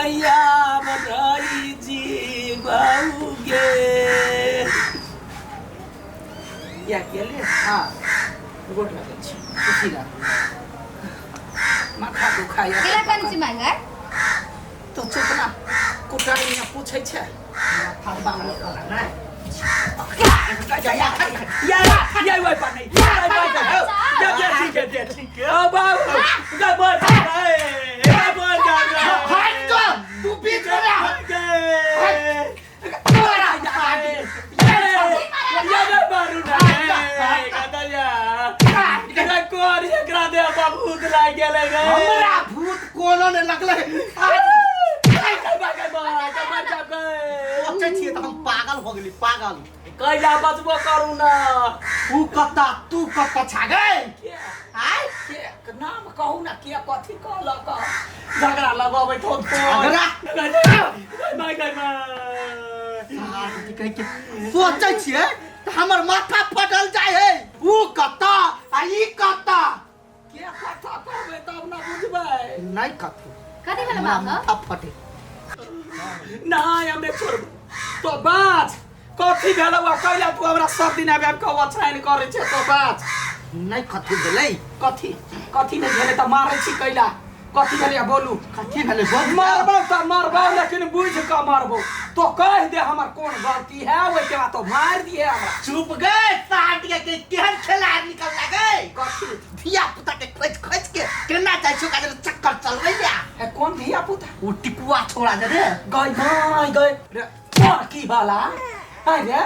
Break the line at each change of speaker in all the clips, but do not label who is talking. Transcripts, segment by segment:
नैया बधाई जी बाऊगे या केले हाँ गोट लगे छी उठीला माथा दुखाया
केला कौन सी मांगा
तो चुप ना कुटाई में पूछे छे माथा बांगो करा ना या वाई पा नहीं या ठीक है अब गबर गबर हट तो तू बीच में हट या मारू ना कदया इकरा कोर एकरा दे भूत लाग गेले रे हमरा भूत कोनो ने लगले
तो हम पागल हो गए पागल
कैला बचबो करू ना
तू कत्ता छागे
आय के नाम कहू ना के कथि कहलक झगड़ा लगाबै तो
झगड़ा
माय गय
कह के सोचै छियै त हमर माथा फटल जाय है ऊ कत्ता आ ई कत्ता
के कथा कहबै तब ना बुझबै
नहीं कत्ता
कथी भेल बाप
माथा फटे
नहीं हमें छोड़ तो बात कथी भेलवा कैला तू हमरा सब दिन आबे के ओछाइन करे छे तो बात
नहीं कथी भेलै
कथी कथी नहीं भेले त मारै छी कैला कथी भेले बोलू
कथी भेलै बोल
मारबो त मारबो लेकिन बुझ के मारबो तो कह दे हमर कोन गलती है ओइ के बाद तो मार दिए हमरा
चुप गए साट के केहन खिलाड़ निकल गए
कथी
धिया पुता के खोज खोज के केना चाहि छु का चक्कर चलबैया
है कौन धिया पुता
ओ टिकुआ छोड़ा दे रे
गई रे कौन की वाला है रे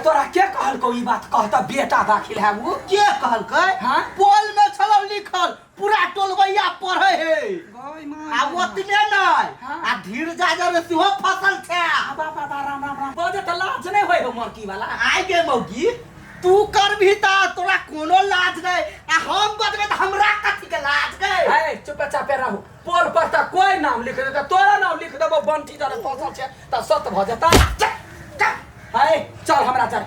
तोरा के कहल को ई बात कहता बेटा दाखिल है वो
के कहलकै
हां
पोल में छलौ लिखल पूरा टोलबैया पढ़े है
गई मां
आ ओतने नहीं आ धीर जाजर सेहो फसल छे
बाबा राम राम राम बजे त लाज नहीं होय हो मरकी वाला
आइ गे मौगी तू कर भी ता तोरा कोनो लाज नहीं आ हम बजबे त हमरा कथि के लाज गए
ए चुपे चापे रहू पोल पर त कोई नाम लिख दे तोरा नाम लिख देबो बंटी जरे फसल छे त सत भ जता है चल हमरा चल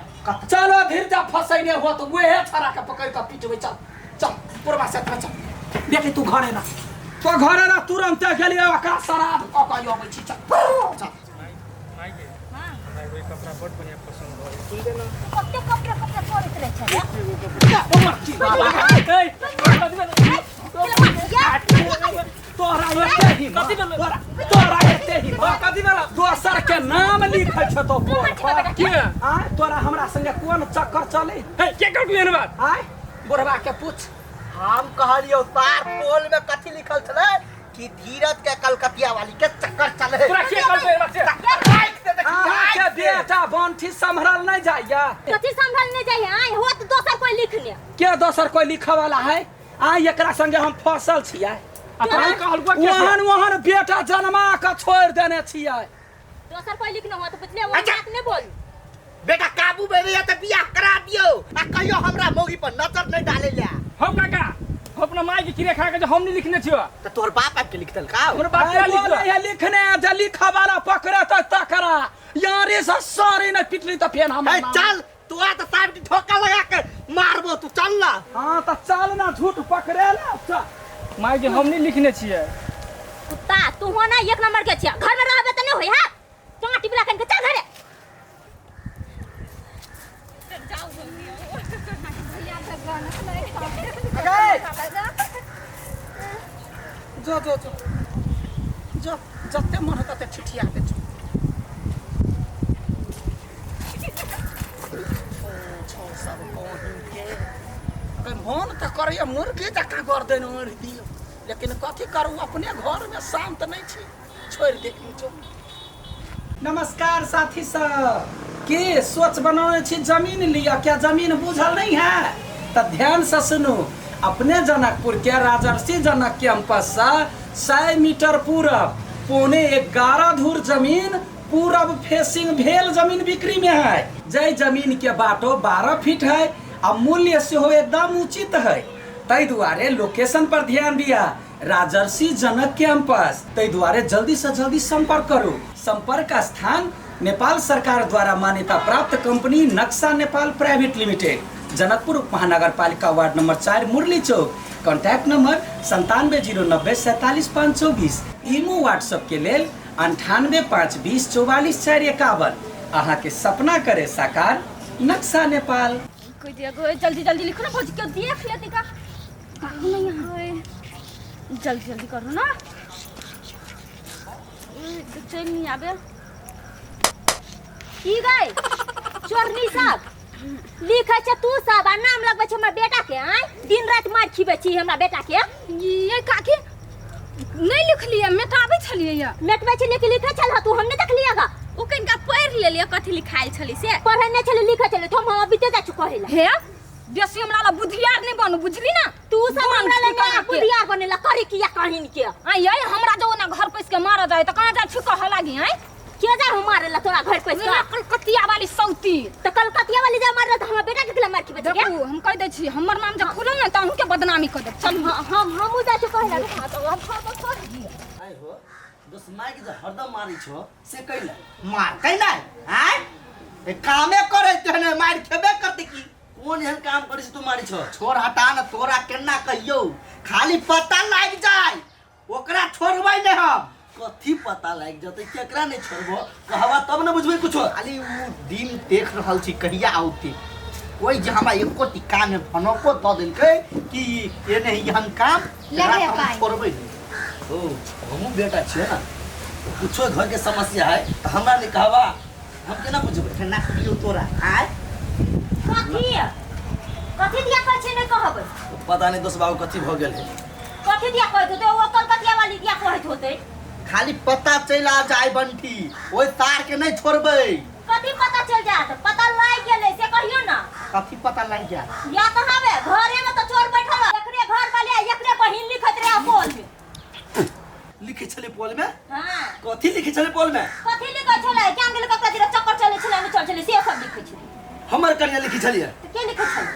चलो धीर जा फसैने हो तो वेहे छरा के पकड़ के पीटबे चल चल पुरवा से चल देखी तू घरे ना तो घरे ना तुरंत गेलिए का सराद क यो छी चल चल
माई के हां हमरा कोई कपड़ा बहुत बढ़िया पसंद हो सुन दे ना
कपड़ा पड़त रहे छे
ओ की बाबा तोरा एते ही कथि भेल तोरा एते ही कथि भेल दोसर के नाम लिखै छ तो पोल के आ तोरा हमरा संगे कोन चक्कर चले हे के कहलू एन बात आय बुढ़वा के पूछ
हम कहलियो तार पोल में कथि लिखल छले कि धीरज के कलकतिया वाली के चक्कर चले
पूरा के कहलू एन बात
के बेटा बंठी संभरल नहीं जाइया
कथी संभल नहीं जाइए आय हो तो दोसर कोई लिख ले
के दोसर कोई लिखे वाला है आ एकरा संगे हम फसल छियै
अपन कहलू के
वहन बेटा जन्मा के छोड़ देने छियै
दोसर कोई लिखना हो तो पुछले वो बात नहीं बोल
बेटा काबू में रहिए त बियाह करा दियो आ कहियो हमरा मौगी पर नजर नहीं डाले ले
हम काका अपना माई के किरे खा के जो हम नहीं लिखने छियो
त तोर बाप के लिख देलका
हमर बाप के लिख
बोले लिखने जे लिखा वाला पकड़े त तकरा यारे से सारी न पिटली त फेन हम
ए चल तू आ त साहब की ठोका लगा के मारबो तू चल ना
हां त चल ना झूठ पकड़े ला चल
माई के हम नहीं लिखने छिए
कुत्ता तू हो ना एक नंबर के छिया घर में रहबे त नहीं होई हां चंगा टिपला कन के चल घरे जाओ भैया भगवान
जो जते मन होता ते छिटिया दे मन तो करिए मुर्गी जका कर देन मार दियो लेकिन कथी करू अपने घर में शांत नहीं छी छोड़ दे नमस्कार साथी सब के सोच बनाने छी जमीन लिया क्या जमीन बुझल नहीं है तो ध्यान से सुनो अपने जनकपुर के राजर्षि जनक कैंपस से 100 मीटर पूरब 11.5 धूर जमीन पूरब फेसिंग भेल जमीन बिक्री में है जय जमीन के बाटो 12 फीट है और मूल्य से हो एकदम उचित है तै दुआरे लोकेशन पर ध्यान दिया राजर्षि जनक कैंपस तै दुआरे जल्दी से जल्दी संपर्क करो संपर्क स्थान नेपाल सरकार द्वारा मान्यता प्राप्त कंपनी नक्शा नेपाल प्राइवेट लिमिटेड जनकपुर महानगर पालिका वार्ड नंबर 4 मुरली चौक कॉन्टैक्ट नंबर 9709474524 इमो व्हाट्सएप के लिए 9852044451 अहाँ के सपना करे साकार नक्शा नेपाल।
कोई दिया गो जल्दी जल्दी लिखो ना भौजी के देख लेती का काहू नहीं यहाँ जल्दी जल्दी करो ना चल नहीं आबे की गई चोरनी साहब लिखै छ तू सब आ नाम लगबै छ हमर बेटा के आय दिन रात मार खिबै छी हमरा बेटा के
ये काकी नहीं लिखलिए मेटाबे छलिए या
मेटबै छ लेके लिखै छल तू हमने देखलिएगा
ओ कनिका पढ़ लेलिए कथि लिखाइल छली से
पढ़ै नै छल लिखै छल तो हम बीते जा छु कहै ला
हे बेसी हमरा ला बुधियार नहीं बनू बुझली ना
तू सब हमरा ला नया बुधियार बनेला करे किया कहिन के
आ ये हमरा जो ना घर पैस के मारा जाए त कहां जा छु कह लागी हैं
के जा हम मारे ला तोरा घर पे
कलकतिया वाली सौती
त कलकतिया वाली जा मारे त हमरा बेटा के मार खिबै छी
देखू हम कह दे छी हमर नाम जे खुलल ना त के बदनामी कर दे चल
हम जा छु कहै ला तो हम छोड़
आइ हो दुश्मन के जे हरदम मारी छो से कैला मार कैला हैं ए कामे करे तने मार खेबे करते की कोन एहन काम करै से तू मारी छो छोड़ हटा न तोरा केना कहियो खाली पता लाग जाय ओकरा छोड़बै नै हम कथि पता लाग जतै केकरा नै छोड़बो कहबा तब न बुझबै कुछो खाली उ दिन देख रहल छी कहिया आउते कोई जे हमरा एको टिका में भनोको द देलकै कि एने एहन काम
लगे पाई
छोड़बै ओ हमहू बेटा छियै ना कुछो घर के समस्या है तो हमरा ने कहबा हम केना बुझबै केना कहियो तोरा आय
कथि दिया कहै छै नै कहबै
पता नहीं दोस्त बाबू कथि भ गेल है
कथि दिया कहै तो ओ कलकतिया वाली दिया कहै होतै
खाली पता चला जाय बंटी ओइ तार के नहीं छोड़बै
कथि पता चल जात पता लाग गेलै से कहियो ना
कथि पता लाग जा
या त हवे घरे में तो चोर बैठल एकरे घर वाले एकरे बहिन लिखत रे पोल में
लिखे छले पोल में
हां
कथि लिखे छले पोल में
कथि लिखै छलै केन गेल ककरा दिरा चक्कर चलै छलै न चल छलै से सब लिखै छलै
हमर कन्या लिखी छलिए
त के लिखै छलै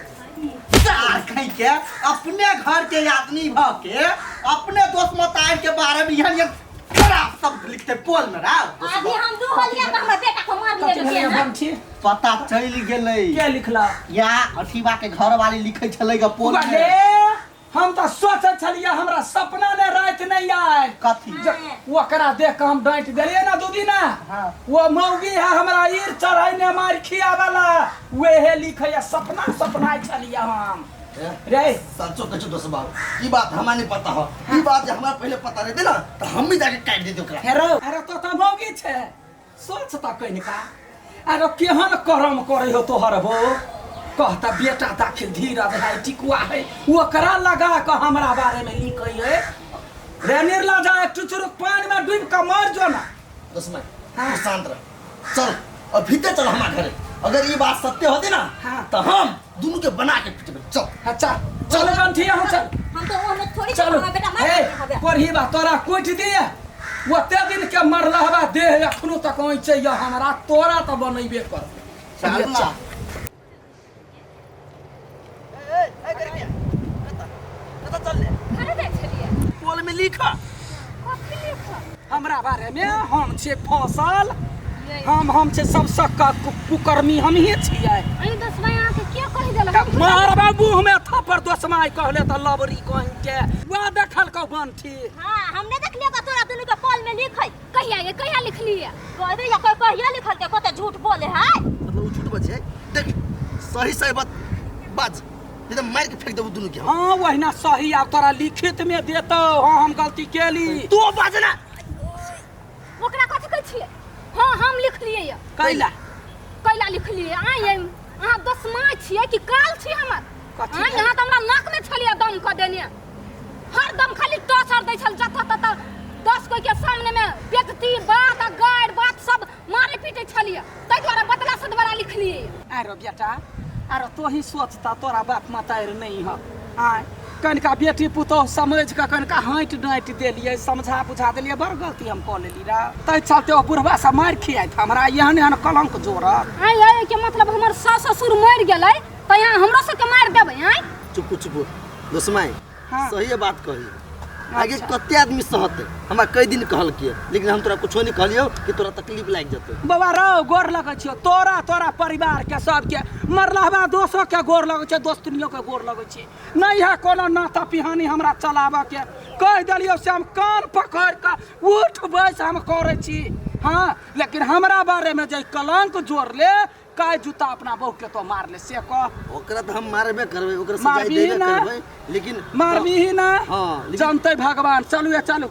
तार कहीं के अपने घर के आदमी भ के अपने दोस्त मतार के बारे में यहन खराब शब्द लिखते पोल में रा
अभी हम दू हलिया त हमरा बेटा को मार दिए के ना
पता चल गेलै
क्या लिखला
या अठीबा के घर वाली लिखे छलै ग पोल में
हम तो सोचै छलिए हमरा सपना ने रात नहीं आए
कथि
ओकरा देख के हम डांट देलिए ना दू दिन
हां
वो मौगी है हमरा ईर चढ़ै ने मार खिया वाला वेहे लिखै सपना सपना छलिए हम रे
सचो कछु दोस्त बाबू ई बात हमरा नहीं पता हो ई बात जे हमरा पहले पता रहते ना तो हम भी जाके काट देते ओकरा
हेरो अरे तो मौगी छे सोच त कनिका अरे केहन करम करे हो तोहर हो कहता बेटा दाखिल धीरज है टिकुआ है ओकरा लगा के हमरा बारे में लिखै है रे निर्ला जा एक चुचुरुक पानी में डूब के मर जो ना
दोस्त मैं तू शांत रह चल और भीतर चल हमारे घरे अगर ये बात सत्य होती ना
हाँ।
तो हम दोनों के बना के पिटबे चल
अच्छा चल बंठी हम चल
हम तो ओने थोड़ी
चलो
हमरा बेटा मार
ए पढ़ी बा तोरा कुट दिए ओते दिन के मरला हवा देह अखनो तक ओइचे या हमरा तोरा त बनैबे कर
चल ना
अरे देख छलिए
पोल में लिखा
कथि लिखा
हमरा बारे में हम छे फसल हम छे सबसे कुकर्मी हम ही छियै
अई दसवा यहां के के कहि देला
मार बाबू हमें थप्पड़ दोसमाई कहले त लबरी कहि के वा देखल को बंठी
हां हमने देख लिया तोरा दुनु के पोल में लिखै
कहिया लिखलिए
कहबे या कहिया लिखल के कते झूठ बोले है
मतलब झूठ बजे देख सही सही बात ये तो मार के फेंक देबो दोनों के
हां वहिना सही आ तोरा लिखित में देतो हां हम गलती केली
तू बाजना
ओकरा कथि कहै छियै हां हम लिखलिए या
कैला
लिखलिए आ ये अहाँ दसमा छियै कि काल छी हमर
कथि
हां यहाँ त हमरा नाक में छलिए दम क देने हर दम खाली टॉर्चर दै छल जत तत 10 कोई के सामने में बेइज्जती बात आ गाड़ बात सब मारे पीटे छलिए तै द्वारा बदला से दोबारा लिखलिए
अरे बेटा अरे तो ही सोचता तोरा बाप मातार नहीं है आय कनिका बेटी पुतोह समझ के कनिका हाइट डांट देलिए समझा बुझा देलिए बड़ गलती हम कऽ लेली रा तै चलते ओ बुढ़वा से मार खियात हमरा एहन एहन कलंक जोड़त
आय के मतलब हमर सास ससुर मर गेलै त यहाँ हमरा सब के मार देबै आय
चुप दोस्त मैं
हाँ।
सही बात कही आगे कते आदमी सहते हमरा कई दिन कहल किए लेकिन हम तोरा कुछो नहीं कहलियो कि तोरा तकलीफ लाग जते
बाबा रो गोर लगै छियो तोरा तोरा परिवार के सबके मरलाबा दोस्तों के गोर लगै छै दोस्तनियों के गोर लगै छै नहीं है कोनो नाता पिहानी हमरा चलाबा के कह देलियो से हम कान पकड़ के उठ बैस हम करे छी हाँ लेकिन हमरा बारे में जे कलंक जोड़ ले काय जूता अपना बहू के तो मार ले से कह
ओकरा तो हम मारबे करबे ओकरा सजाय
मारबी
देबे
ना।
करबे लेकिन
मारबी ही ना
हाँ, लेकिन-
जानते भगवान चलू ये चलू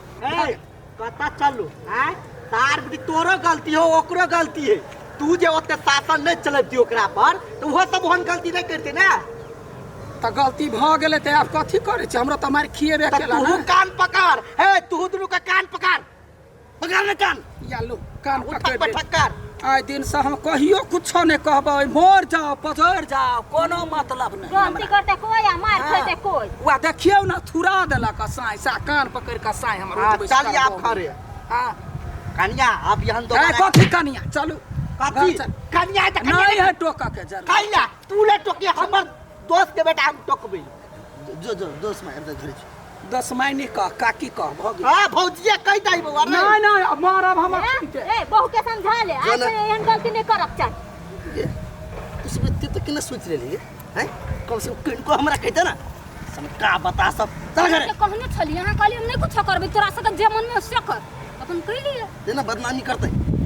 कता चलू हैं तार भी तोरो गलती हो ओकरो गलती है तू जे ओते शासन नहीं चलती ओकरा पर तो वो सब ओहन गलती नहीं करते ना
तो गलती भ गेले ते आप कथी करे छी हमरा तो मार खिएबे
तो
केला
तू
ना
कान पकड़ हे तू दुनू का कान पकड़ पकड़ ले कान
या लो कान
उठक
पकड़
पे
ले
ठक्कर
आइ दिन से हम कहियो कुछो नहीं कहबै मोर जाओ पधर जाओ कोनो मतलब नहीं
गलती करते कोई आ मार खेते कोई
वा देखियो ना थुरा देलक साई सा कान पकड़ के साई हमर
हाँ,
उठबै
चल आप खड़े
हां
कन्या आप यहाँ
ए
दोबारा
कथी कनिया चलू
कथी
घर चल।
कन्या त
नहीं है टोका के जरूरत
कन्या तू ले टोके हमर दोस्त के बेटा हम टोकबे
जो जो दोस्त में अब घर
10 महीने का काकी का भ गेल
हां भौजिया कह दई बउआ रे
नहीं नहीं अब मारब हम
ए बहू के समझा ले आज
जाना-
से एहन गलती नहीं करब चाहिए
इसमें ते तो किना सोच रही है कम से कम को हमरा कहते ना सम का बता सब चल घर
के कहने छली यहाँ कहली हम नहीं कुछ करबै तोरा से जे मन में से कर अपन कह लिए
देना बदनामी करते